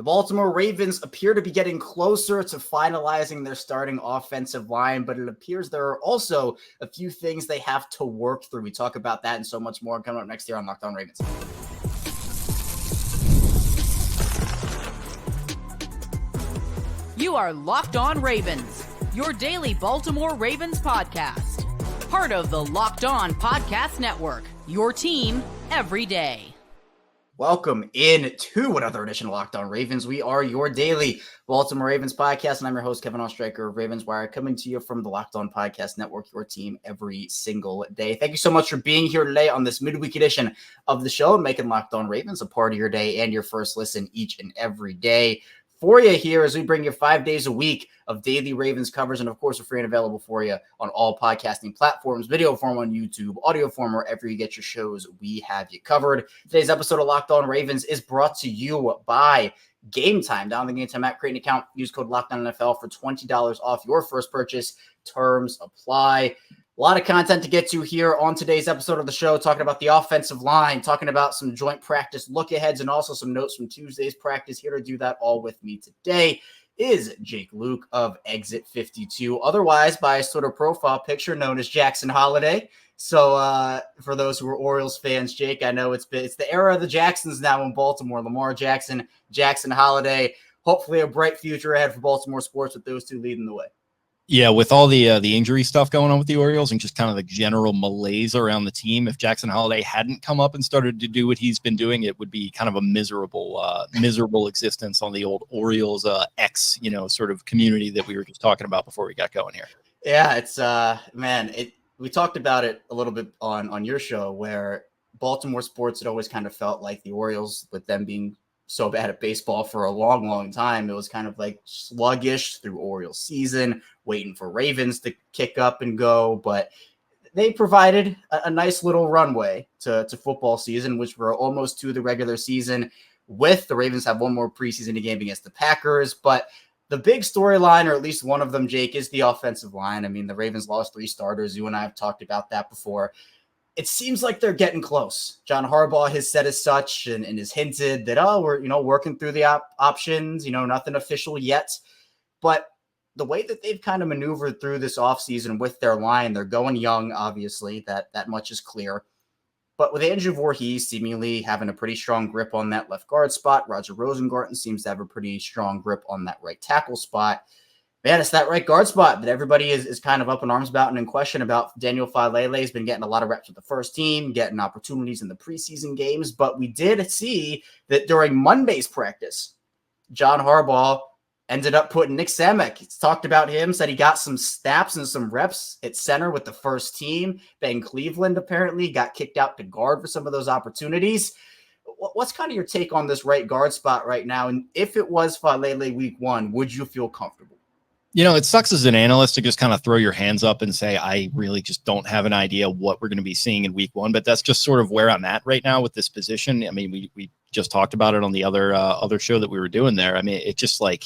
The Baltimore Ravens appear to be getting closer to finalizing their starting offensive line, but it appears there are also a few things they have to work through. We talk about that and so much more coming up next year on Locked On Ravens. You are Locked On Ravens, your daily Baltimore Ravens podcast. Part of the Locked On Podcast Network, your team every day. Welcome in to another edition of Locked On Ravens. We are your daily Baltimore Ravens podcast, and I'm your host, Kevin Oestreicher of Ravens Wire, coming to you from the Locked On Podcast Network, your team every single day. Thank you so much for being here today on this midweek edition of the show and making Locked On Ravens a part of your day and your first listen each and every day. For you here as we bring you 5 days a week of daily Ravens covers. And of course, we're free and available for you on all podcasting platforms, video form on YouTube, audio form, wherever you get your shows, we have you covered. Today's episode of Locked On Ravens is brought to you by Gametime. Down the Gametime app, create an account, use code LOCKEDONNFL for $20 off your first purchase. Terms apply. A lot of content to get to here on today's episode of the show, talking about the offensive line, talking about some joint practice look-aheads, and also some notes from Tuesday's practice. Here to do that all with me today is Jake Luke of Exit 52, otherwise by a sort of profile picture known as Jackson Holiday. So for those who are Orioles fans, Jake, I know it's the era of the Jacksons now in Baltimore. Lamar Jackson, Jackson Holiday. Hopefully a bright future ahead for Baltimore sports with those two leading the way. Yeah, with all the injury stuff going on with the Orioles and just kind of the general malaise around the team, if Jackson Holiday hadn't come up and started to do what he's been doing, it would be kind of a miserable existence on the old Orioles sort of community that we were just talking about before we got going here. Yeah, it's we talked about it a little bit on your show, where Baltimore sports had always kind of felt like the Orioles, with them being so bad at baseball for a long, long time. It was kind of like sluggish through Orioles season, waiting for Ravens to kick up and go. But they provided a nice little runway to football season, which we're almost to the regular season with. The Ravens have one more preseason game against the Packers. But the big storyline, or at least one of them, Jake, is the offensive line. I mean, the Ravens lost 3 starters. You and I have talked about that before. It seems like they're getting close. John Harbaugh has said as such and has hinted that, we're, working through the options, nothing official yet. But the way that they've kind of maneuvered through this offseason with their line, they're going young, obviously, that much is clear. But with Andrew Voorhees seemingly having a pretty strong grip on that left guard spot, Roger Rosengarten seems to have a pretty strong grip on that right tackle spot. Man, it's that right guard spot that everybody is kind of up in arms about and in question about. Daniel Falele has been getting a lot of reps with the first team, getting opportunities in the preseason games. But we did see that during Monday's practice, John Harbaugh ended up putting Nick Samek. He's talked about him, said he got some snaps and some reps at center with the first team. Ben Cleveland apparently got kicked out to guard for some of those opportunities. What's kind of your take on this right guard spot right now? And if it was Falele week 1, would you feel comfortable? It sucks as an analyst to just kind of throw your hands up and say, I really just don't have an idea what we're going to be seeing in week 1, but that's just sort of where I'm at right now with this position. I mean, we just talked about it on the other show that we were doing there. I mean, it's just like,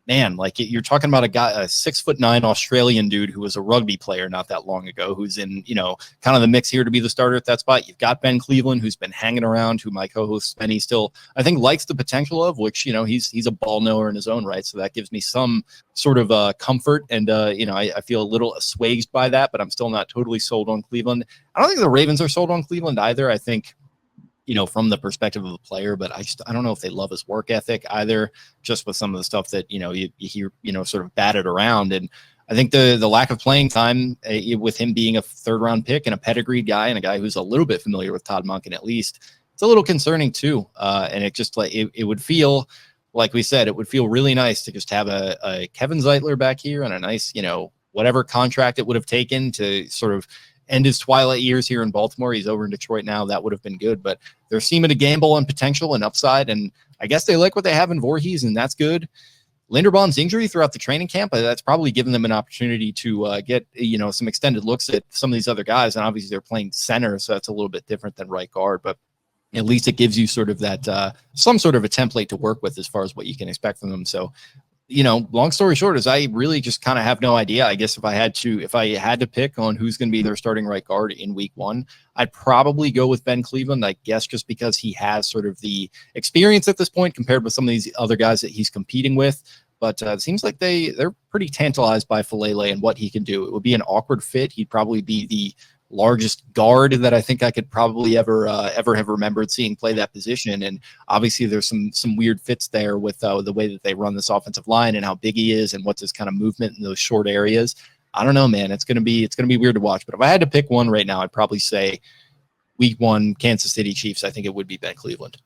man, you're talking about a guy, a 6'9" Australian dude who was a rugby player not that long ago, who's in, kind of the mix here to be the starter at that spot. You've got Ben Cleveland, who's been hanging around, who my co-host Benny still, I think, likes the potential of, which, he's a ball knower in his own right. So that gives me some sort of comfort. And, I feel a little assuaged by that, but I'm still not totally sold on Cleveland. I don't think the Ravens are sold on Cleveland either. I think, from the perspective of a player, but I don't know if they love his work ethic either, just with some of the stuff that, you hear, sort of batted around. And I think the lack of playing time with him being a 3rd round pick and a pedigreed guy and a guy who's a little bit familiar with Todd Monken, at least, it's a little concerning too. And it just it would feel, like we said, it would feel really nice to just have a Kevin Zeitler back here and a nice, whatever contract it would have taken to sort of end his twilight years here in Baltimore. He's over in Detroit now. That would have been good, but they're seeming to gamble on potential and upside. And I guess they like what they have in Voorhees, and that's good. Linderbaum's injury throughout the training camp, that's probably given them an opportunity to get, some extended looks at some of these other guys. And obviously they're playing center, so that's a little bit different than right guard, but at least it gives you sort of that, some sort of a template to work with as far as what you can expect from them. So, long story short is I really just kind of have no idea. I guess if I had to pick on who's going to be their starting right guard in week 1, I'd probably go with Ben Cleveland, I guess, just because he has sort of the experience at this point compared with some of these other guys that he's competing with. But it seems like they're pretty tantalized by Falele and what he can do. It would be an awkward fit. He'd probably be the largest guard that I think I could probably ever have remembered seeing play that position. And obviously there's some weird fits there with the way that they run this offensive line and how big he is and what's his kind of movement in those short areas. I don't know, man. It's going to be weird to watch. But if I had to pick one right now, I'd probably say week 1, Kansas City Chiefs. I think it would be Ben Cleveland.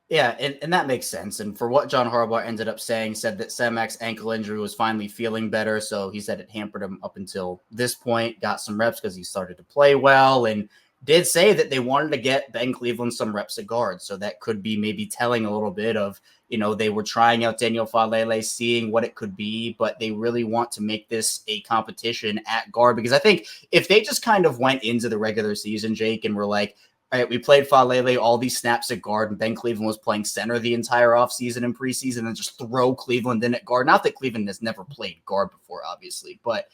Yeah, and that makes sense. And for what John Harbaugh ended up saying, said that Semek's ankle injury was finally feeling better. So he said it hampered him up until this point, got some reps because he started to play well, and did say that they wanted to get Ben Cleveland some reps at guard. So that could be maybe telling a little bit of, they were trying out Daniel Falele, seeing what it could be, but they really want to make this a competition at guard. Because I think if they just kind of went into the regular season, Jake, and were like, all right, we played Falele all these snaps at guard, and Ben Cleveland was playing center the entire offseason and preseason, and just throw Cleveland in at guard. Not that Cleveland has never played guard before, obviously, but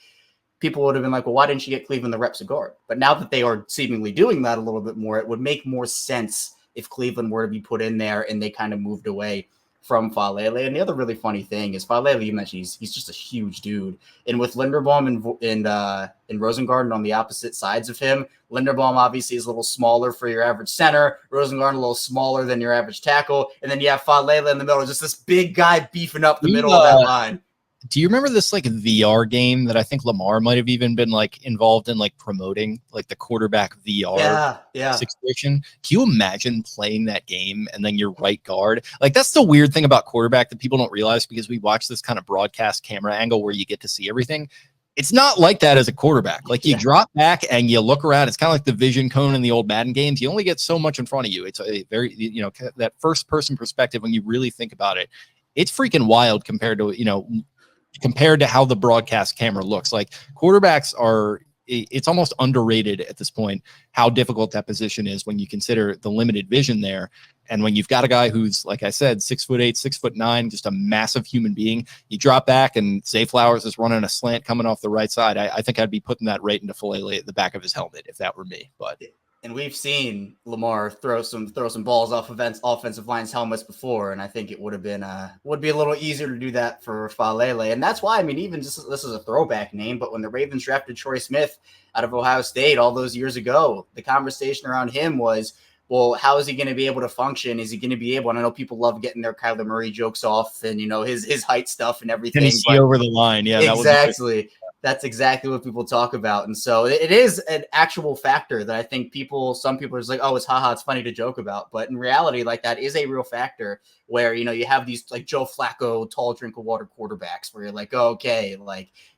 people would have been like, well, why didn't you get Cleveland the reps at guard? But now that they are seemingly doing that a little bit more, it would make more sense if Cleveland were to be put in there and they kind of moved away from Falele. And the other really funny thing is Falele, you mentioned he's just a huge dude. And with Linderbaum and Rosengarten on the opposite sides of him, Linderbaum obviously is a little smaller for your average center, Rosengarten a little smaller than your average tackle, and then you have Falele in the middle, just this big guy beefing up the middle of that line. Do you remember this VR game that I think Lamar might have even been involved in promoting, the quarterback VR situation? Can you imagine playing that game and then your right guard? That's the weird thing about quarterback that people don't realize, because we watch this kind of broadcast camera angle where you get to see everything. It's not like that as a quarterback. You drop back and you look around. It's kind of like the vision cone in the old Madden games. You only get so much in front of you. It's a very, that first person perspective, when you really think about it, it's freaking wild compared to how the broadcast camera looks. Quarterbacks it's almost underrated at this point how difficult that position is when you consider the limited vision there. And when you've got a guy who's, like I said, 6'8", 6'9", just a massive human being, you drop back and Zay Flowers is running a slant coming off the right side. I think I'd be putting that right into Falele at the back of his helmet if that were me. But and we've seen Lamar throw some balls off offensive line's helmets before, and I think it would be a little easier to do that for Falele. And that's why, even just this is a throwback name, but when the Ravens drafted Troy Smith out of Ohio State all those years ago, the conversation around him was, well, how is he going to be able to function? Is he going to be able? And I know people love getting their Kyler Murray jokes off and his height stuff and everything. Can he see over the line? Yeah, exactly. That's exactly what people talk about. And so it is an actual factor that I think some people are just like, oh, it's haha, it's funny to joke about. But in reality, that is a real factor where, you have these Joe Flacco, tall drink of water quarterbacks where you're like, oh, okay,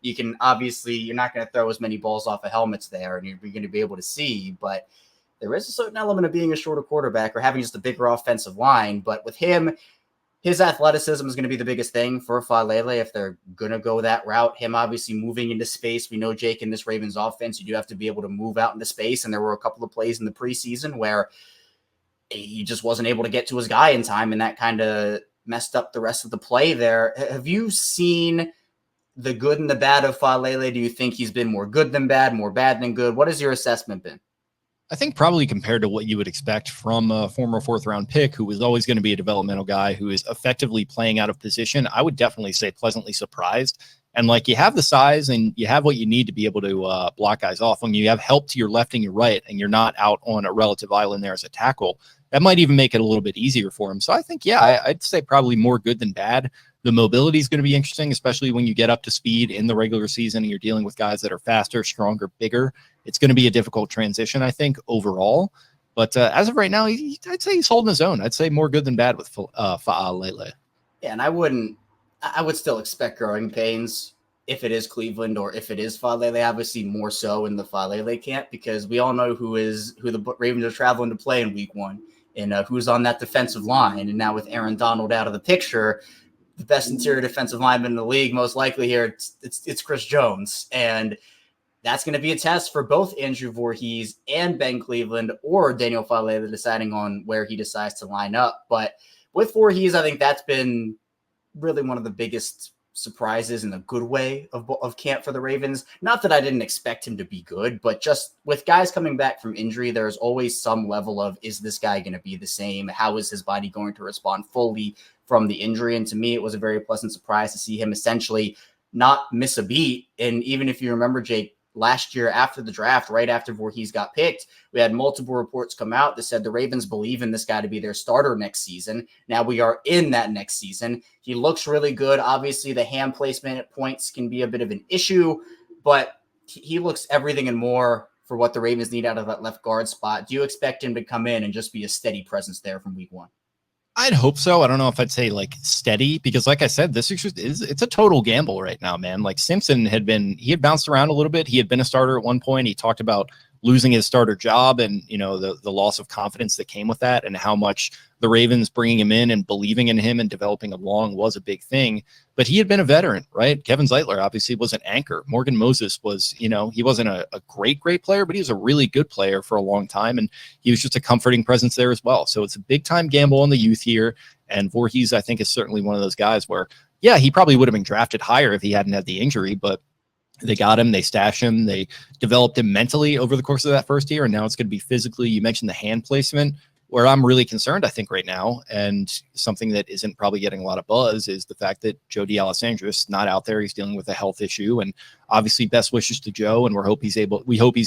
you can obviously, you're not going to throw as many balls off of helmets there and you're going to be able to see. But there is a certain element of being a shorter quarterback or having just a bigger offensive line. But with him, his athleticism is going to be the biggest thing for Falele if they're going to go that route. Him obviously moving into space. We know, Jake, in this Ravens offense, you do have to be able to move out into space. And there were a couple of plays in the preseason where he just wasn't able to get to his guy in time, and that kind of messed up the rest of the play there. Have you seen the good and the bad of Falele? Do you think he's been more good than bad, more bad than good? What has your assessment been? I think probably compared to what you would expect from a former 4th-round pick who was always going to be a developmental guy who is effectively playing out of position, I would definitely say pleasantly surprised. And you have the size and you have what you need to be able to block guys off. When you have help to your left and your right and you're not out on a relative island there as a tackle, that might even make it a little bit easier for him. So I think, I'd say probably more good than bad. The mobility is going to be interesting, especially when you get up to speed in the regular season and you're dealing with guys that are faster, stronger, bigger. It's going to be a difficult transition, I think, overall. But as of right now, I'd say he's holding his own. I'd say more good than bad with Falele. Yeah, and I would still expect growing pains if it is Cleveland or if it is Falele, obviously more so in the Falele camp, because we all know who the Ravens are traveling to play in week 1 and who's on that defensive line. And now with Aaron Donald out of the picture, the best interior defensive lineman in the league, most likely here, it's Chris Jones. And that's going to be a test for both Andrew Voorhees and Ben Cleveland or Daniel Falele, deciding on where he decides to line up. But with Voorhees, I think that's been really one of the biggest surprises in a good way of camp for the Ravens. Not that I didn't expect him to be good, but just with guys coming back from injury, there's always some level of, is this guy going to be the same? How is his body going to respond fully from the injury? And to me, it was a very pleasant surprise to see him essentially not miss a beat. And even if you remember, Jake, last year after the draft, right after Voorhees got picked, we had multiple reports come out that said the Ravens believe in this guy to be their starter next season. Now we are in that next season. He looks really good. Obviously, the hand placement at points can be a bit of an issue, but he looks everything and more for what the Ravens need out of that left guard spot. Do you expect him to come in and just be a steady presence there from week one? I'd hope so. I don't know if I'd say like steady, because like I said, this is it's a total gamble right now, man. Like Simpson had bounced around a little bit. He had been a starter at one point. He talked about losing his starter job and, you know, the loss of confidence that came with that, and how much the Ravens bringing him in and believing in him and developing him along was a big thing. But he had been a veteran, right? Kevin Zeitler obviously was an anchor. Morgan Moses was, you know, he wasn't a great player, but he was a really good player for a long time. And he was just a comforting presence there as well. So it's a big time gamble on the youth here. And Voorhees, I think, is certainly one of those guys where, yeah, he probably would have been drafted higher if he hadn't had the injury, but they got him, they stashed him, they developed him mentally over the course of that first year. And now it's going to be physically. You mentioned the hand placement, where I'm really concerned, I think, right now, and something that isn't probably getting a lot of buzz, is the fact that Joe D'Alessandro's not out there. He's dealing with a health issue, and obviously best wishes to Joe. And we hope he's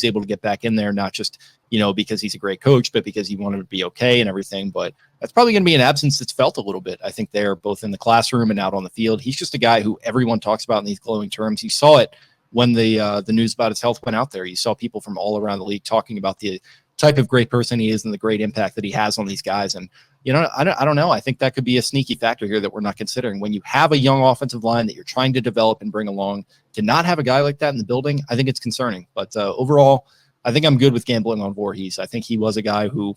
able to get back in there, not just, you know, because he's a great coach, but because he wanted to be okay and everything. But that's probably going to be an absence that's felt a little bit, I think, there, both in the classroom and out on the field. He's just a guy who everyone talks about in these glowing terms. You saw it when the news about his health went out there. You saw people from all around the league talking about the type of great person he is and the great impact that he has on these guys. And, you know, I don't know. I think that could be a sneaky factor here that we're not considering. When you have a young offensive line that you're trying to develop and bring along, to not have a guy like that in the building, I think it's concerning. But overall, I think I'm good with gambling on Voorhees. I think he was a guy who,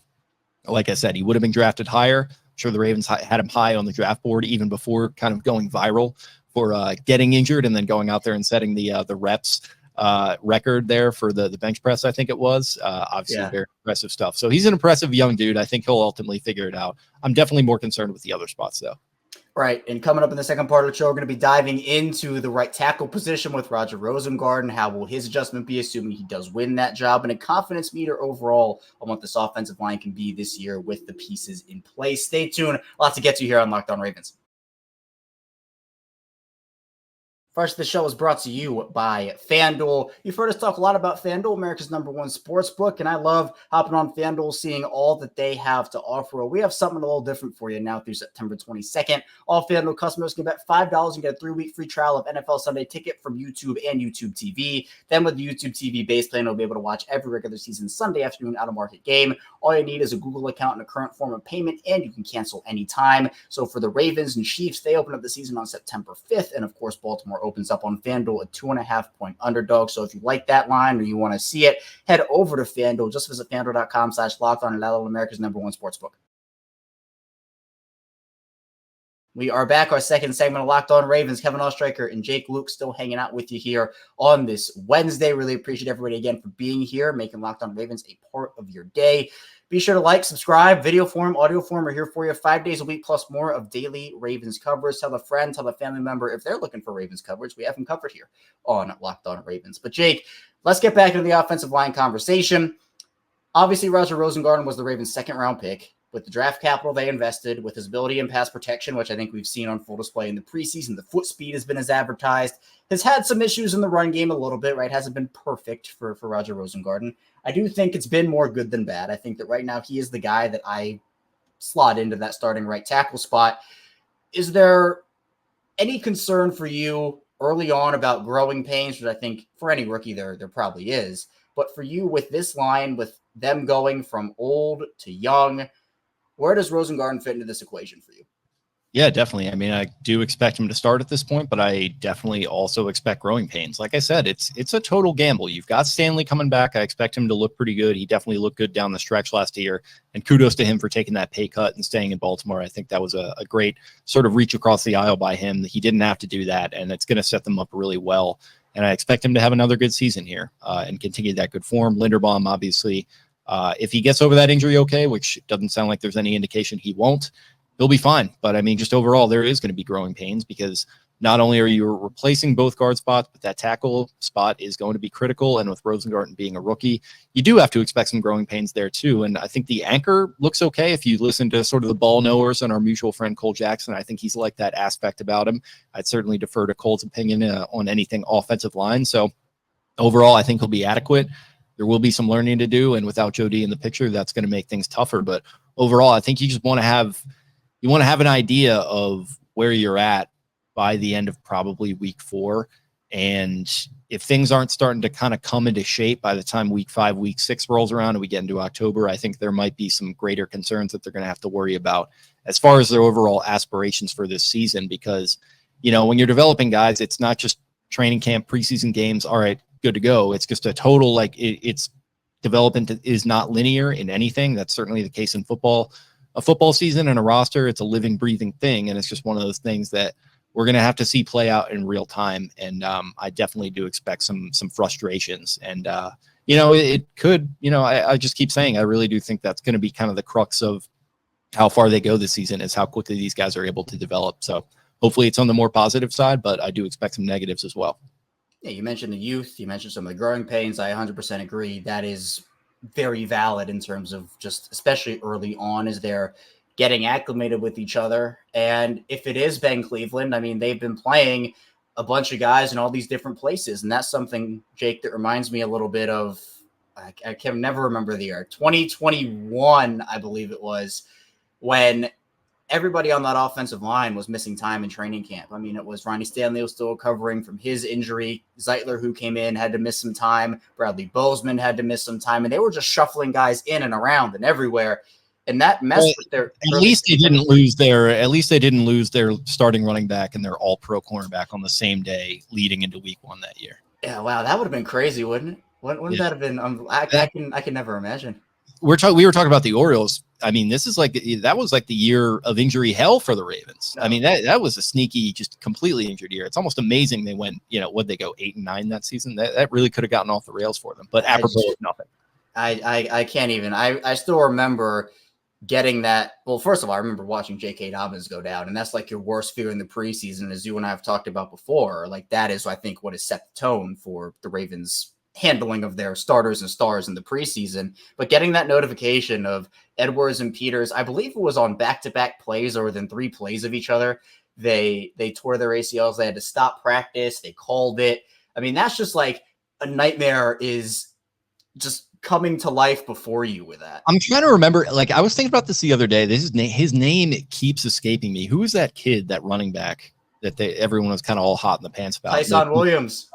like I said, he would have been drafted higher. I'm sure the Ravens had him high on the draft board even before kind of going viral for getting injured and then going out there and setting the reps record there for the bench press, I think it was. Obviously, very impressive stuff. So he's an impressive young dude. I think he'll ultimately figure it out. I'm definitely more concerned with the other spots, though. Right. And coming up in the second part of the show, we're going to be diving into the right tackle position with Roger Rosengarten. How will his adjustment be, assuming he does win that job, and a confidence meter overall on what this offensive line can be this year with the pieces in place. Stay tuned. Lots to get to here on Locked On Ravens. First, the show is brought to you by FanDuel. You've heard us talk a lot about FanDuel, America's #1 sports book, and I love hopping on FanDuel, seeing all that they have to offer. We have something a little different for you now through September 22nd. All FanDuel customers can bet $5 and get a 3-week free trial of NFL Sunday Ticket from YouTube and YouTube TV. Then with the YouTube TV base plan, you'll be able to watch every regular season Sunday afternoon out-of-market game. All you need is a Google account and a current form of payment, and you can cancel anytime. So for the Ravens and Chiefs, they open up the season on September 5th, and of course, Baltimore opens up on FanDuel, a 2.5-point underdog. So if you like that line or you want to see it, head over to FanDuel. Just visit FanDuel.com/lockedon and download America's #1 sportsbook. We are back. Our second segment of Locked On Ravens. Kevin Oestreicher and Jake Luke still hanging out with you here on this Wednesday. Really appreciate everybody again for being here, making Locked On Ravens a part of your day. Be sure to like, subscribe, video form, audio form. We're here for you 5 days a week plus more of daily Ravens coverage. Tell a friend, tell a family member if they're looking for Ravens coverage. We have them covered here on Locked On Ravens. But Jake, let's get back into the offensive line conversation. Obviously, Roger Rosengarten was the Ravens' second-round pick. With the draft capital they invested, with his ability in pass protection, which I think we've seen on full display in the preseason, the foot speed has been as advertised, has had some issues in the run game a little bit, right? Hasn't been perfect for Roger Rosengarten. I do think it's been more good than bad. I think that right now he is the guy that I slot into that starting right tackle spot. Is there any concern for you early on about growing pains, which I think for any rookie there probably is, but for you with this line, with them going from old to young, where does Rosengarten fit into this equation for you? Yeah, definitely. I mean, I do expect him to start at this point, but I definitely also expect growing pains. Like I said, it's a total gamble. You've got Stanley coming back. I expect him to look pretty good. He definitely looked good down the stretch last year, and kudos to him for taking that pay cut and staying in Baltimore. I think that was a great sort of reach across the aisle by him. He didn't have to do that, and it's going to set them up really well. And I expect him to have another good season here and continue that good form. Linderbaum, obviously, if he gets over that injury okay, which doesn't sound like there's any indication he won't, he'll be fine. But I mean, just overall, there is going to be growing pains because not only are you replacing both guard spots, but that tackle spot is going to be critical. And with Rosengarten being a rookie, you do have to expect some growing pains there too. And I think the anchor looks okay. If you listen to sort of the ball knowers and our mutual friend Cole Jackson, I think he's like that aspect about him. I'd certainly defer to Cole's opinion on anything offensive line. So overall, I think he'll be adequate. There will be some learning to do. And without Jody in the picture, that's going to make things tougher. But overall, I think you just want to have an idea of where you're at by the end of probably week 4. And if things aren't starting to kind of come into shape by the time week 5, week 6 rolls around and we get into October, I think there might be some greater concerns that they're going to have to worry about as far as their overall aspirations for this season. Because, when you're developing guys, it's not just training camp, preseason games. All right, good to go. It's just a total, it's development is not linear in anything. That's certainly the case in football. A football season and a roster, it's a living, breathing thing. And it's just one of those things that we're going to have to see play out in real time. And I definitely do expect some frustrations. And, it could, I just keep saying, I really do think that's going to be kind of the crux of how far they go this season is how quickly these guys are able to develop. So hopefully it's on the more positive side, but I do expect some negatives as well. Yeah, you mentioned the youth. You mentioned some of the growing pains. I 100% agree. That is very valid in terms of just, especially early on, as they're getting acclimated with each other. And if it is Ben Cleveland, I mean, they've been playing a bunch of guys in all these different places. And that's something, Jake, that reminds me a little bit of, I can never remember the year, 2021, I believe it was, when everybody on that offensive line was missing time in training camp. I mean, it was Ronnie Stanley was still recovering from his injury. Zeitler, who came in, had to miss some time. Bradley Bozeman had to miss some time. And they were just shuffling guys in and around and everywhere. And that messed with their. At least they didn't lose their starting running back and their all-pro cornerback on the same day leading into week 1 that year. Yeah, wow, that would have been crazy, wouldn't it? Wouldn't that have been? I can never imagine. We were talking about the Orioles. I mean, that was like the year of injury hell for the Ravens. I mean, that was a sneaky, just completely injured year. It's almost amazing they went, would they go 8-9 that season? That really could have gotten off the rails for them. But apropos of nothing. I can't even. I still remember getting that. Well, first of all, I remember watching J.K. Dobbins go down, and that's like your worst fear in the preseason, as you and I have talked about before. Like, that is, I think, what has set the tone for the Ravens' handling of their starters and stars in the preseason. But getting that notification of Edwards and Peters, I believe it was on back-to-back plays or within 3 plays of each other. They tore their ACLs. They had to stop practice. They called it. I mean, that's just like a nightmare is just coming to life before you with that. I'm trying to remember, I was thinking about this the other day. His name keeps escaping me. Who was that kid, that running back that everyone was kind of all hot in the pants about? Tyson Williams.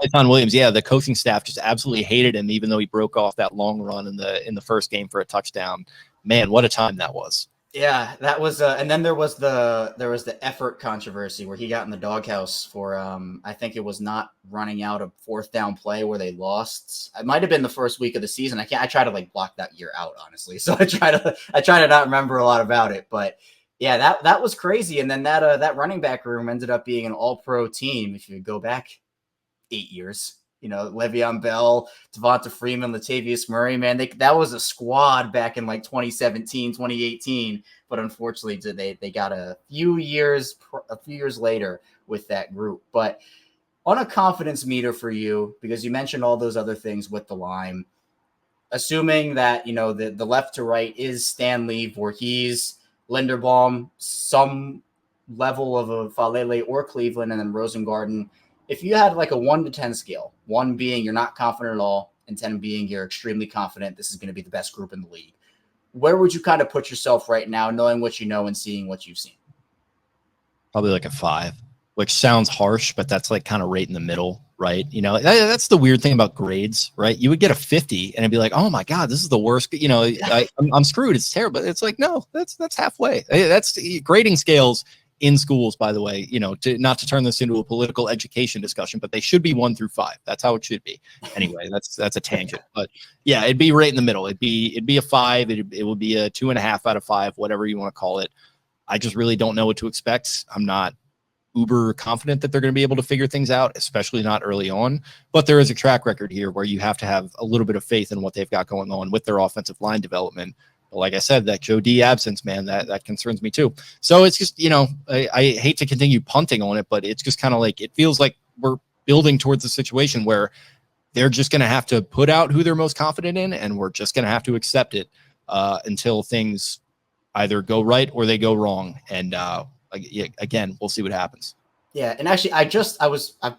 Yeah. The coaching staff just absolutely hated him, even though he broke off that long run in the first game for a touchdown. Man, what a time that was. Yeah, that was, and then there was the effort controversy where he got in the doghouse for, I think it was not running out a 4th down play where they lost. It might have been the first week of the season. I try to block that year out, honestly. So I try to not remember a lot about it, but yeah, that was crazy. And then that running back room ended up being an all-pro team. If you go back 8 years, Le'Veon Bell, Devonta Freeman, Latavius Murray, man, that was a squad back in 2017, 2018. But unfortunately, they got a few years later with that group. But on a confidence meter for you, because you mentioned all those other things with the line, assuming that, the left to right is Stanley, Voorhees, Linderbaum, some level of a Falele or Cleveland, and then Rosengarten. If you had a 1 to 10 scale, 1 being you're not confident at all, and 10 being you're extremely confident, this is going to be the best group in the league, where would you kind of put yourself right now, knowing what you know and seeing what you've seen? Probably a 5, which sounds harsh, but that's kind of right in the middle, right? That's the weird thing about grades, right? You would get a 50 and it'd be like, oh my God, this is the worst. I'm screwed. It's terrible. It's no, that's halfway. That's grading scales in schools, by the way, not to turn this into a political education discussion, but they should be 1 through 5. That's how it should be. Anyway, that's a tangent, but yeah, it'd be right in the middle. It'd be a 5. It would be a 2.5 out of 5, whatever you want to call it. I just really don't know what to expect. I'm not uber confident that they're going to be able to figure things out, especially not early on, but there is a track record here where you have to have a little bit of faith in what they've got going on with their offensive line development. But like I said, that Joe D absence, man, that concerns me too. So it's just, I hate to continue punting on it, but it's just kind of like, it feels like we're building towards a situation where they're just going to have to put out who they're most confident in, and we're just going to have to accept it until things either go right or they go wrong. And again, we'll see what happens. Yeah, and actually, I've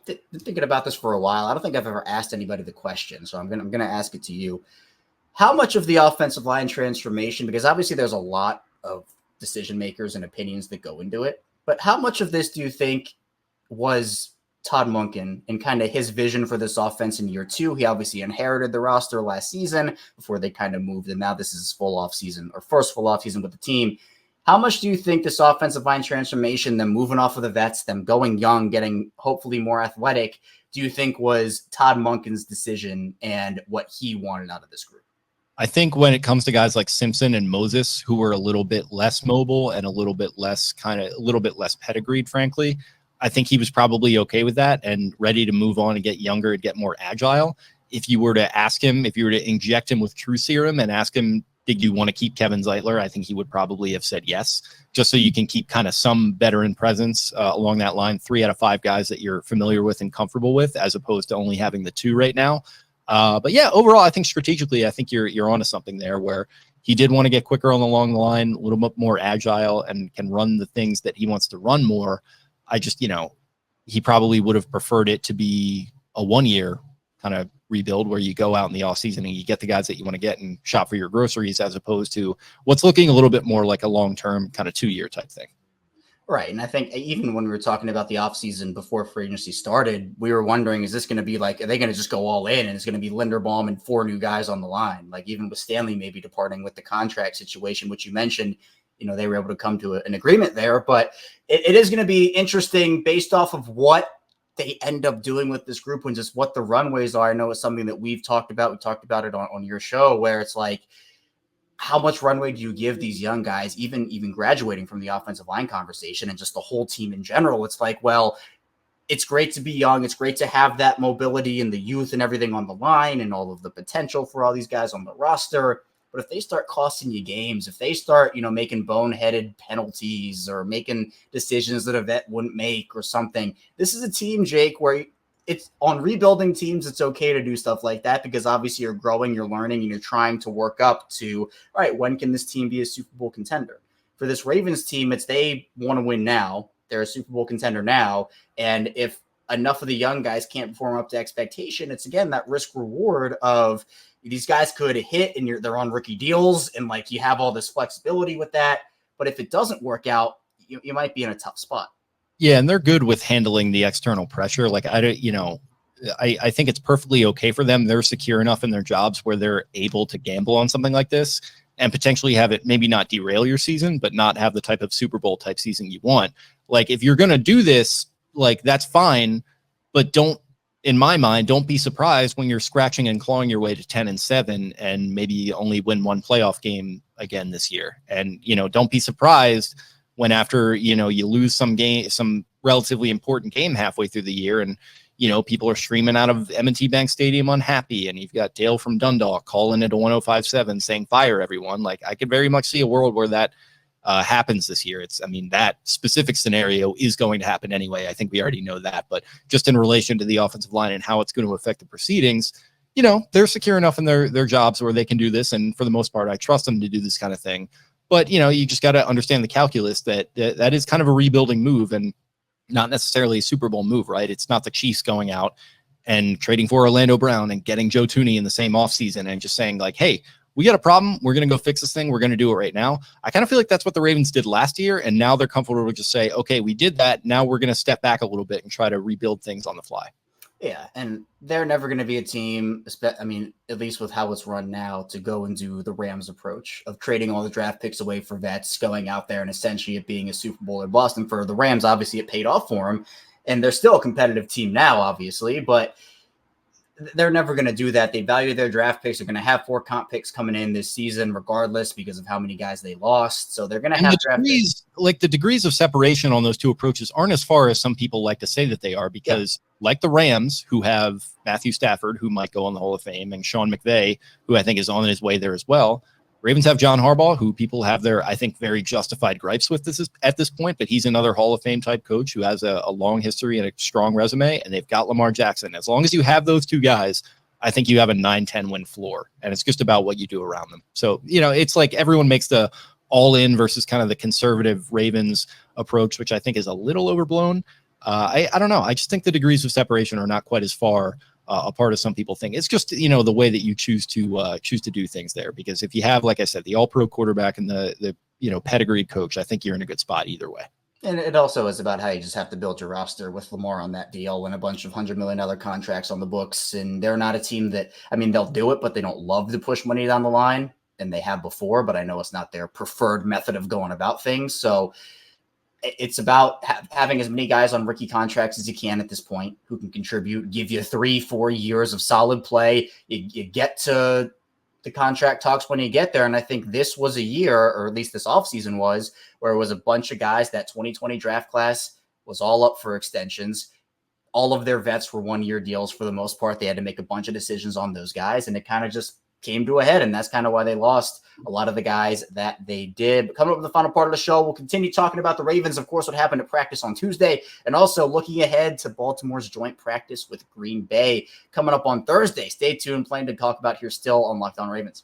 been thinking about this for a while. I don't think I've ever asked anybody the question, so I'm gonna ask it to you. How much of the offensive line transformation, because obviously there's a lot of decision makers and opinions that go into it, but how much of this do you think was Todd Monken and kind of his vision for this offense in year two? He obviously inherited the roster last season before they kind of moved, and now this is his first full off season with the team. How much do you think this offensive line transformation, them moving off of the vets, them going young, getting hopefully more athletic, do you think was Todd Monken's decision and what he wanted out of this group? I think when it comes to guys like Simpson and Moses, who were a little bit less mobile and a little bit less pedigreed, frankly, I think he was probably okay with that and ready to move on and get younger and get more agile. If you were to ask him, if you were to inject him with true serum and ask him, did you want to keep Kevin Zeitler? I think he would probably have said yes, just so you can keep kind of some veteran presence along that line, 3 out of 5 guys that you're familiar with and comfortable with, as opposed to only having the 2 right now. But yeah, overall, I think strategically, I think you're onto something there where he did want to get quicker on the long line, a little bit more agile, and can run the things that he wants to run more. I just, he probably would have preferred it to be a 1-year kind of rebuild where you go out in the off season and you get the guys that you want to get and shop for your groceries, as opposed to what's looking a little bit more like a long-term kind of 2-year type thing. Right. And I think even when we were talking about the offseason before free agency started, we were wondering, is this going to be like, are they going to just go all in and it's going to be Linderbaum and 4 new guys on the line? Like even with Stanley maybe departing with the contract situation, which you mentioned, they were able to come to an agreement there. But it is going to be interesting based off of what they end up doing with this group and just what the runways are. I know it's something that we've talked about. We talked about it on your show, where it's like, how much runway do you give these young guys, even graduating from the offensive line conversation and just the whole team in general? It's like, well, it's great to be young. It's great to have that mobility and the youth and everything on the line and all of the potential for all these guys on the roster. But if they start costing you games, if they start, making boneheaded penalties or making decisions that a vet wouldn't make or something, this is a team, Jake, where it's on rebuilding teams. It's okay to do stuff like that because obviously you're growing, you're learning, and you're trying to work up to, all right, when can this team be a Super Bowl contender? For this Ravens team, they want to win now. They're a Super Bowl contender now. And if enough of the young guys can't perform up to expectation, it's again that risk reward of these guys could hit and they're on rookie deals and like you have all this flexibility with that. But if it doesn't work out, you might be in a tough spot. Yeah, and they're good with handling the external pressure. Like I think it's perfectly okay for them. They're secure enough in their jobs where they're able to gamble on something like this and potentially have it maybe not derail your season, but not have the type of Super Bowl type season you want. Like if you're going to do this, like that's fine, but in my mind, don't be surprised when you're scratching and clawing your way to 10-7 and maybe only win 1 playoff game again this year. And, don't be surprised when after, you lose some relatively important game halfway through the year and, people are streaming out of M&T Bank Stadium unhappy. And you've got Dale from Dundalk calling it a 105.7 saying fire everyone. Like I could very much see a world where that happens this year. That specific scenario is going to happen anyway. I think we already know that, but just in relation to the offensive line and how it's going to affect the proceedings, they're secure enough in their jobs where they can do this. And for the most part, I trust them to do this kind of thing. But, you just got to understand the calculus that is kind of a rebuilding move and not necessarily a Super Bowl move, right? It's not the Chiefs going out and trading for Orlando Brown and getting Joe Thuney in the same offseason and just saying like, hey, we got a problem. We're going to go fix this thing. We're going to do it right now. I kind of feel like that's what the Ravens did last year. And now they're comfortable to just say, okay, we did that. Now we're going to step back a little bit and try to rebuild things on the fly. Yeah. And they're never going to be a team, at least with how it's run now, to go and do the Rams approach of trading all the draft picks away for vets, going out there and essentially it being a Super Bowl in Boston. For the Rams, obviously it paid off for them. And they're still a competitive team now, obviously, but they're never going to do that. They value their draft picks. They're going to have 4 comp picks coming in this season, regardless, because of how many guys they lost. So they're going to have draft picks. Like the degrees of separation on those 2 approaches aren't as far as some people like to say that they are, because like the Rams, who have Matthew Stafford, who might go on the Hall of Fame, and Sean McVay, who I think is on his way there as well. Ravens have John Harbaugh, who people have their, I think, very justified gripes with at this point, but he's another Hall of Fame type coach who has a long history and a strong resume, and they've got Lamar Jackson. As long as you have those two guys, I think you have a 9-10 win floor, and it's just about what you do around them. So, it's like everyone makes the all-in versus kind of the conservative Ravens approach, which I think is a little overblown. I don't know. I just think the degrees of separation are not quite as far apart as some people think. It's just, the way that you choose to do things there. Because if you have, like I said, the all-pro quarterback and the pedigreed coach, I think you're in a good spot either way. And it also is about how you just have to build your roster with Lamar on that deal and a bunch of $100 million contracts on the books. And they're not a team that, they'll do it, but they don't love to push money down the line. And they have before, but I know it's not their preferred method of going about things. So it's about having as many guys on rookie contracts as you can at this point who can contribute, give you 3-4 years of solid play. You get to the contract talks when you get there. And I think this was a year, or at least this offseason was, where it was a bunch of guys. That 2020 draft class was all up for extensions. All of their vets were 1-year deals for the most part. They had to make a bunch of decisions on those guys, and it kind of just came to a head, and that's kind of why they lost a lot of the guys that they did. But coming up with the final part of the show, we'll continue talking about the Ravens, of course, what happened at practice on Tuesday, and also looking ahead to Baltimore's joint practice with Green Bay coming up on Thursday. Stay tuned. Plenty to talk about here still on Locked On Ravens.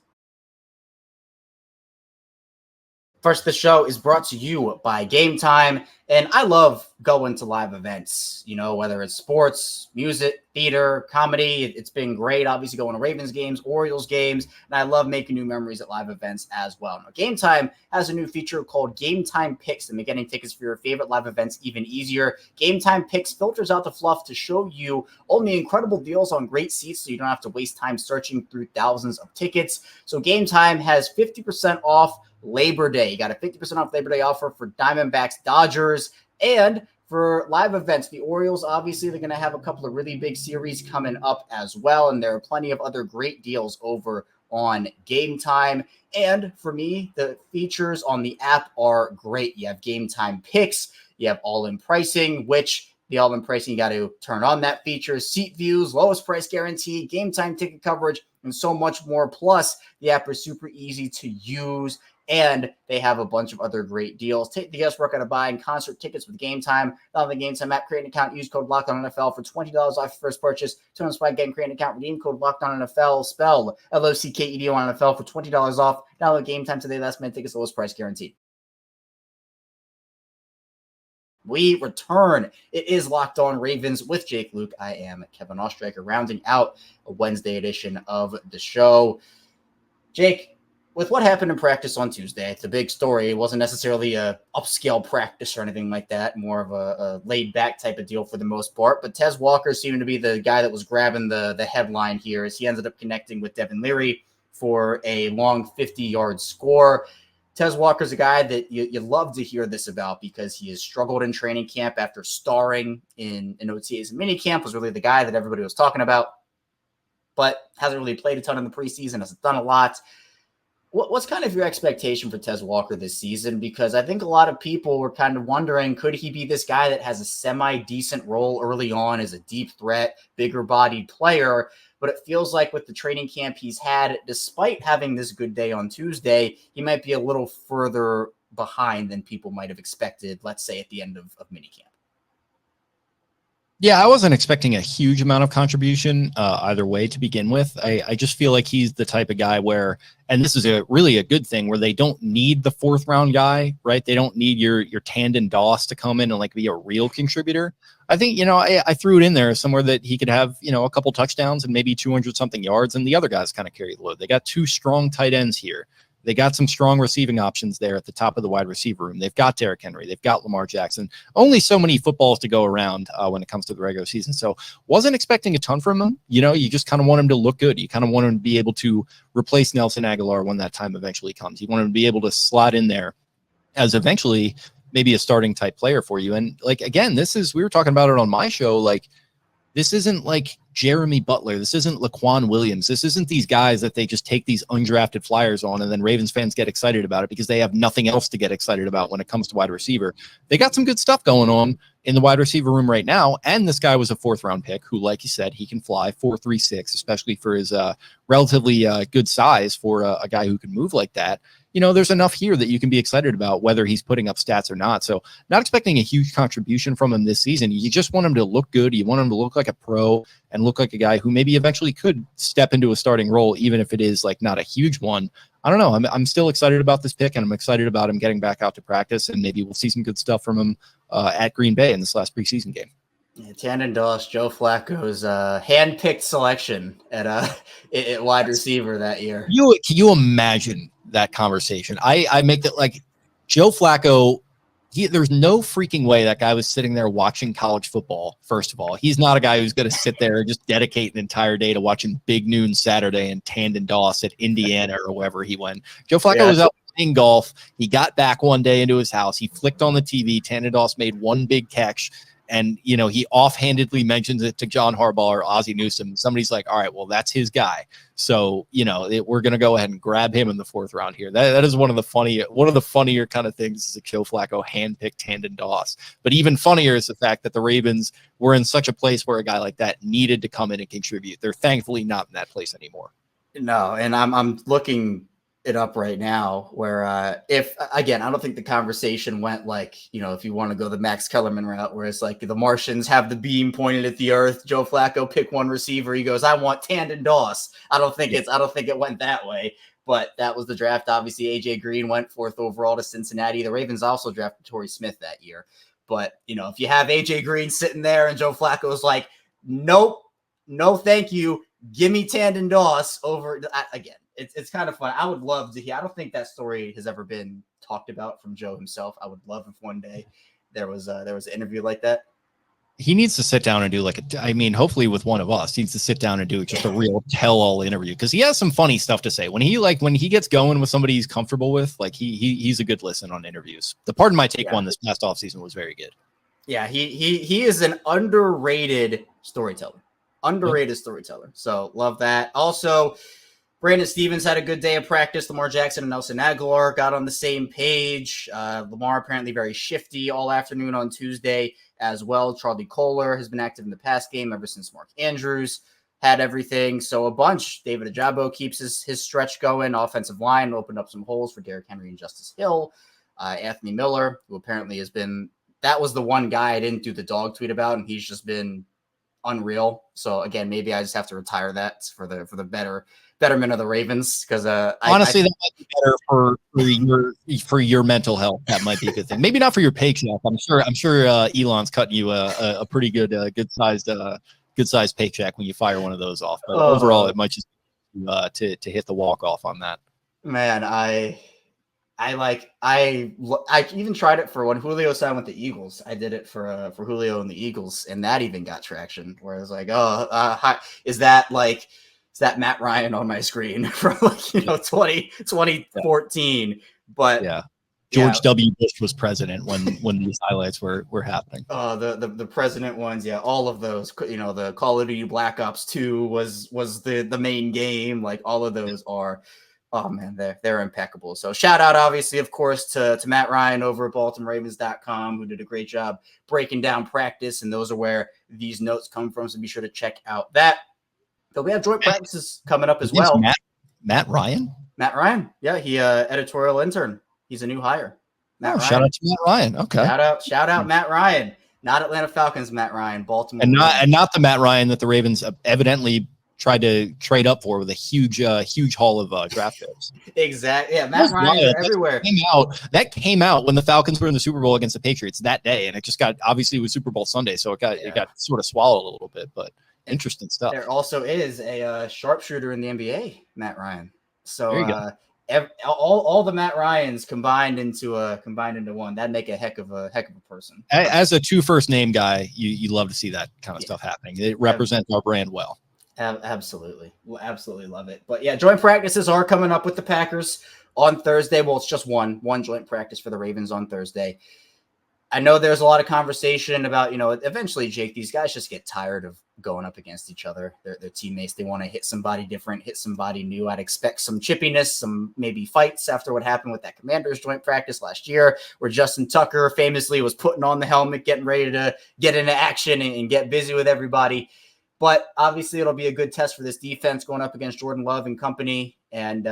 First, the show is brought to you by Gametime, and I love going to live events, whether it's sports, music, theater, comedy. It's been great, obviously, going to Ravens games, Orioles games, and I love making new memories at live events as well. Now, Gametime has a new feature called Gametime Picks to make getting tickets for your favorite live events even easier. Gametime Picks filters out the fluff to show you only incredible deals on great seats so you don't have to waste time searching through thousands of tickets. So Gametime has 50% off Labor Day. You got a 50% off Labor Day offer for Diamondbacks, Dodgers, and for live events. The Orioles, obviously, they're going to have a couple of really big series coming up as well, and there are plenty of other great deals over on Gametime. And for me, the features on the app are great. You have Gametime Picks, you have all-in pricing, which the all-in pricing, you got to turn on that feature, seat views, lowest price guarantee, Gametime ticket coverage, and so much more. Plus, the app is super easy to use, and they have a bunch of other great deals. Take the guesswork out of buying concert tickets with Gametime. Download the Gametime app, create an account, use code LOCKEDONNFL for $20 off your first purchase. Turn on Spike, get create an account, redeem code LOCKEDONNFL, spelled LOCKEDO on NFL for $20 off. Download Gametime today. Last minute tickets, lowest price guaranteed. We return. It is Locked On Ravens with Jake Luke. I am Kevin Oestreicher, rounding out a Wednesday edition of the show. Jake, with what happened in practice on Tuesday, it's a big story. It wasn't necessarily a upscale practice or anything like that, more of a laid-back type of deal for the most part. But Tez Walker seemed to be the guy that was grabbing the headline here, as he ended up connecting with Devin Leary for a long 50-yard score. Tez Walker's a guy that you love to hear this about because he has struggled in training camp after starring in OTAs and minicamp, was really the guy that everybody was talking about, but hasn't really played a ton in the preseason, hasn't done a lot. What's kind of your expectation for Tez Walker this season? Because I think a lot of people were kind of wondering, could he be this guy that has a semi-decent role early on as a deep threat, bigger-bodied player? But it feels like with the training camp he's had, despite having this good day on Tuesday, he might be a little further behind than people might have expected, let's say, at the end of minicamp. Yeah, I wasn't expecting a huge amount of contribution either way to begin with. I just feel like he's the type of guy where, and this is really a good thing, where they don't need the fourth round guy, right? They don't need your Tandon Doss to come in and like be a real contributor. I think, I threw it in there somewhere that he could have, a couple touchdowns and maybe 200 something yards, and the other guys kind of carry the load. They got two strong tight ends here. They got some strong receiving options there at the top of the wide receiver room. They've got Derrick Henry. They've got Lamar Jackson. Only so many footballs to go around when it comes to the regular season. So wasn't expecting a ton from him. You just kind of want him to look good. You kind of want him to be able to replace Nelson Aguilar when that time eventually comes. You want him to be able to slot in there as eventually maybe a starting type player for you. And like, again, we were talking about it on my show. Like, this isn't like Jeremy Butler. This isn't Roquan Williams. This isn't these guys that they just take these undrafted flyers on and then Ravens fans get excited about it because they have nothing else to get excited about when it comes to wide receiver. They got some good stuff going on. in the wide receiver room right now. And this guy was a 4th round pick who, like you said, he can fly 4.36, especially for his relatively good size for a guy who can move like that. There's enough here that you can be excited about whether he's putting up stats or not. So not expecting a huge contribution from him this season. You just want him to look good. You want him to look like a pro and look like a guy who maybe eventually could step into a starting role, even if it is like not a huge one. I don't know. I'm still excited about this pick, and I'm excited about him getting back out to practice, and maybe we'll see some good stuff from him at Green Bay in this last preseason game. Yeah, Tandon Doss, Joe Flacco's hand-picked selection at wide receiver that year. Can you imagine that conversation? I make that like Joe Flacco. There's no freaking way that guy was sitting there watching college football. First of all, he's not a guy who's going to sit there and just dedicate an entire day to watching Big Noon Saturday and Tandon Doss at Indiana or wherever he went. Joe Flacco was out playing golf. He got back one day into his house. He flicked on the TV. Tandon Doss made one big catch. And, he offhandedly mentions it to John Harbaugh or Ozzie Newsome. Somebody's like, all right, well, that's his guy. So, we're going to go ahead and grab him in the 4th round here. That is one of the funnier kind of things is that Joe Flacco handpicked Tandon Doss. But even funnier is the fact that the Ravens were in such a place where a guy like that needed to come in and contribute. They're thankfully not in that place anymore. No, and I'm looking it up right now where if again, I don't think the conversation went like, if you want to go the Max Kellerman route, where it's like the Martians have the beam pointed at the earth, Joe Flacco pick one receiver, he goes, I want Tandon Doss. I don't think it went that way, but that was the draft. Obviously AJ Green went 4th overall to Cincinnati. The Ravens also drafted Torrey Smith that year. But if you have AJ Green sitting there and Joe Flacco's like, nope, no, thank you. Give me Tandon Doss over again. It's kind of fun. I would love to hear. I don't think that story has ever been talked about from Joe himself. I would love if one day there was an interview like that. He needs to sit down and do hopefully with one of us, he needs to sit down and do just a real tell-all interview, because he has some funny stuff to say. When he gets going with somebody he's comfortable with, like he's a good listen on interviews. The Pardon My Take one this past offseason was very good. Yeah, he is an underrated storyteller. Storyteller. So love that. Also, Brandon Stevens had a good day of practice. Lamar Jackson and Nelson Aguilar got on the same page. Lamar apparently very shifty all afternoon on Tuesday as well. Charlie Kohler has been active in the pass game ever since Mark Andrews had everything. So a bunch. David Ajabo keeps his stretch going. Offensive line opened up some holes for Derrick Henry and Justice Hill. Anthony Miller, who apparently that was the one guy I didn't do the dog tweet about, and he's just been unreal. So again, maybe I just have to retire that for the betterment of the Ravens, because honestly, that might be better for your mental health. That might be a good thing. Maybe not for your paycheck. I'm sure Elon's cutting you a pretty good sized paycheck when you fire one of those off. But overall, it might just to hit the walk off on that. Man, I even tried it for when Julio signed with the Eagles. I did it for Julio and the Eagles, and that even got traction. Where I was like, is that Matt Ryan on my screen from 2014? But yeah, George W. Bush was president when these highlights were happening. The president ones, yeah, all of those. The Call of Duty Black Ops 2 was the main game. Like all of those are. Oh man, they're impeccable. So shout out, obviously, of course, to Matt Ryan over at BaltimoreRavens.com, who did a great job breaking down practice, and those are where these notes come from. So be sure to check out that. But we have joint practices coming up as well. Matt Ryan? Matt Ryan. Yeah, he editorial intern. He's a new hire. Ryan. Shout out to Matt Ryan. Okay. Shout out Matt Ryan. Not Atlanta Falcons Matt Ryan, Baltimore. And not the Matt Ryan that the Ravens evidently tried to trade up for with a huge haul of draft picks. Exactly. Yeah, Matt Ryan everywhere. That came out when the Falcons were in the Super Bowl against the Patriots that day, and it just got, obviously it was Super Bowl Sunday, so it got sort of swallowed a little bit, but interesting stuff. There also is a sharpshooter in the NBA, Matt Ryan. So all the Matt Ryans combined into one, that'd make a heck of a person. As a 2 first name guy, you love to see that kind of stuff happening. It represents our brand well. Absolutely. We'll absolutely love it. But yeah, joint practices are coming up with the Packers on Thursday. Well, it's just one joint practice for the Ravens on Thursday. I know there's a lot of conversation about, eventually, Jake, these guys just get tired of going up against each other. They're teammates. They want to hit somebody different, hit somebody new. I'd expect some chippiness, some maybe fights after what happened with that Commanders joint practice last year, where Justin Tucker famously was putting on the helmet, getting ready to get into action and get busy with everybody. But obviously, it'll be a good test for this defense going up against Jordan Love and company. And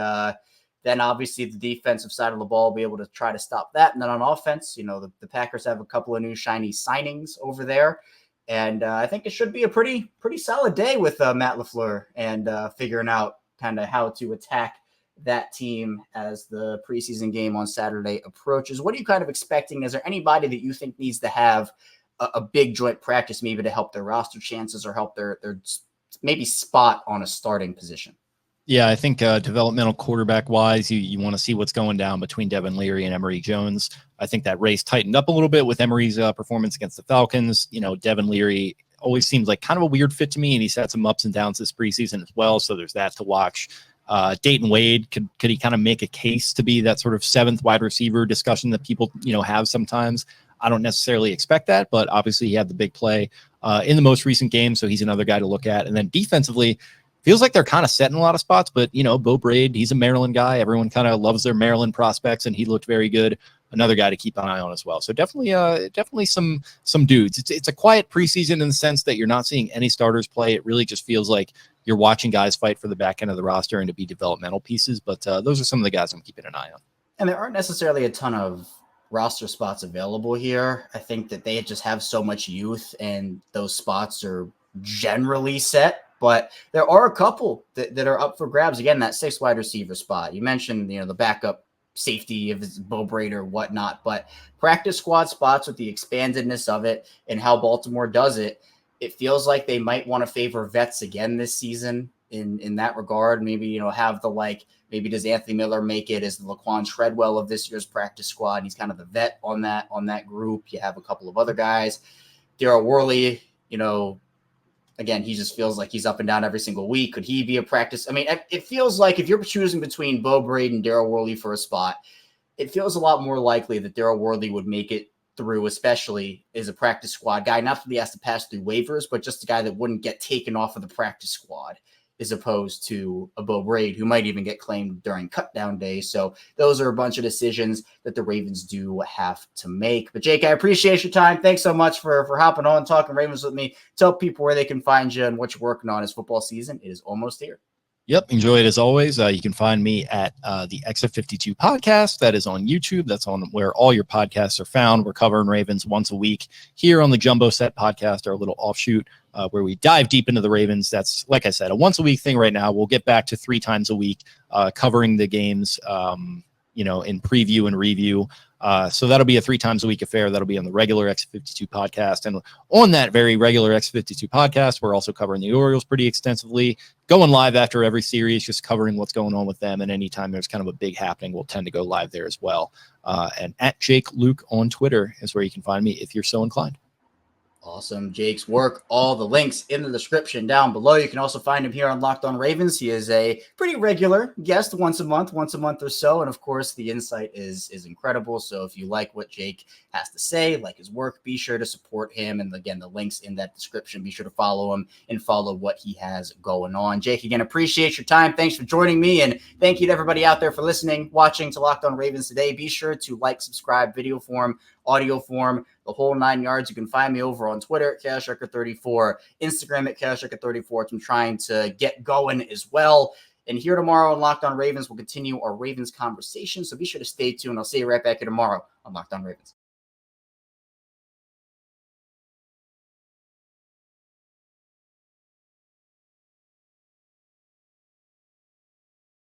then obviously the defensive side of the ball will be able to try to stop that. And then on offense, the Packers have a couple of new shiny signings over there. And I think it should be a pretty solid day with Matt LaFleur and figuring out kind of how to attack that team as the preseason game on Saturday approaches. What are you kind of expecting? Is there anybody that you think needs to have a big joint practice maybe to help their roster chances or help their maybe spot on a starting position? Yeah, I think developmental quarterback wise, you want to see what's going down between Devin Leary and Emory Jones. I think that race tightened up a little bit with Emory's performance against the Falcons. Devin Leary always seems like kind of a weird fit to me, and he's had some ups and downs this preseason as well. So there's that to watch. Dayton Wade, could he kind of make a case to be that sort of seventh wide receiver discussion that people have sometimes? I don't necessarily expect that, but obviously he had the big play in the most recent game, so he's another guy to look at. And then defensively, feels like they're kind of set in a lot of spots, but Bo Braid, he's a Maryland guy. Everyone kind of loves their Maryland prospects, and he looked very good. Another guy to keep an eye on as well. So definitely some dudes. It's a quiet preseason in the sense that you're not seeing any starters play. It really just feels like you're watching guys fight for the back end of the roster and to be developmental pieces. But those are some of the guys I'm keeping an eye on. And there aren't necessarily a ton of roster spots available here. I think that they just have so much youth, and those spots are generally set. But there are a couple that are up for grabs. Again, that 6th wide receiver spot. You mentioned, the backup safety if it's Bo Braid or whatnot. But practice squad spots with the expandedness of it and how Baltimore does it, it feels like they might want to favor vets again this season in that regard. Maybe, have maybe does Anthony Miller make it as the Roquan Treadwell of this year's practice squad? He's kind of the vet on that group. You have a couple of other guys. Daryl Worley, again, he just feels like he's up and down every single week. Could he be a practice? I mean, it feels like if you're choosing between Bo Braid and Daryl Worley for a spot, it feels a lot more likely that Daryl Worley would make it through, especially as a practice squad guy. Not that he has to pass through waivers, but just a guy that wouldn't get taken off of the practice squad, as opposed to a Bo Braid who might even get claimed during cutdown day. So those are a bunch of decisions that the Ravens do have to make. But Jake, I appreciate your time. Thanks so much for hopping on, talking Ravens with me. Tell people where they can find you and what you're working on as football season is almost here. Yep. Enjoy it as always. You can find me at the Exit 52 podcast. That is on YouTube. That's on where all your podcasts are found. We're covering Ravens once a week here on the Jumbo Set podcast, our little offshoot where we dive deep into the Ravens. That's, like I said, a once a week thing right now. We'll get back to 3 times a week covering the games, in preview and review. So that'll be a 3 times a week affair. That'll be on the regular X52 podcast. And on that very regular X52 podcast, we're also covering the Orioles pretty extensively, going live after every series, just covering what's going on with them. And anytime there's kind of a big happening, we'll tend to go live there as well. And at Jake Luke on Twitter is where you can find me if you're so inclined. Awesome. Jake's work, all the links in the description down below. You can also find him here on Locked On Ravens. He is a pretty regular guest once a month or so. And of course, the insight is incredible. So if you like what Jake has to say, like his work, be sure to support him. And again, the links in that description, be sure to follow him and follow what he has going on. Jake, again, appreciate your time. Thanks for joining me. And thank you to everybody out there for listening, watching to Locked On Ravens today. Be sure to like, subscribe, video form, audio form, the whole 9 yards. You can find me over on Twitter at ChaosRecord34, Instagram at ChaosRecord34. I'm trying to get going as well. And here tomorrow on Locked On Ravens, we'll continue our Ravens conversation. So be sure to stay tuned. I'll see you right back here tomorrow on Locked On Ravens.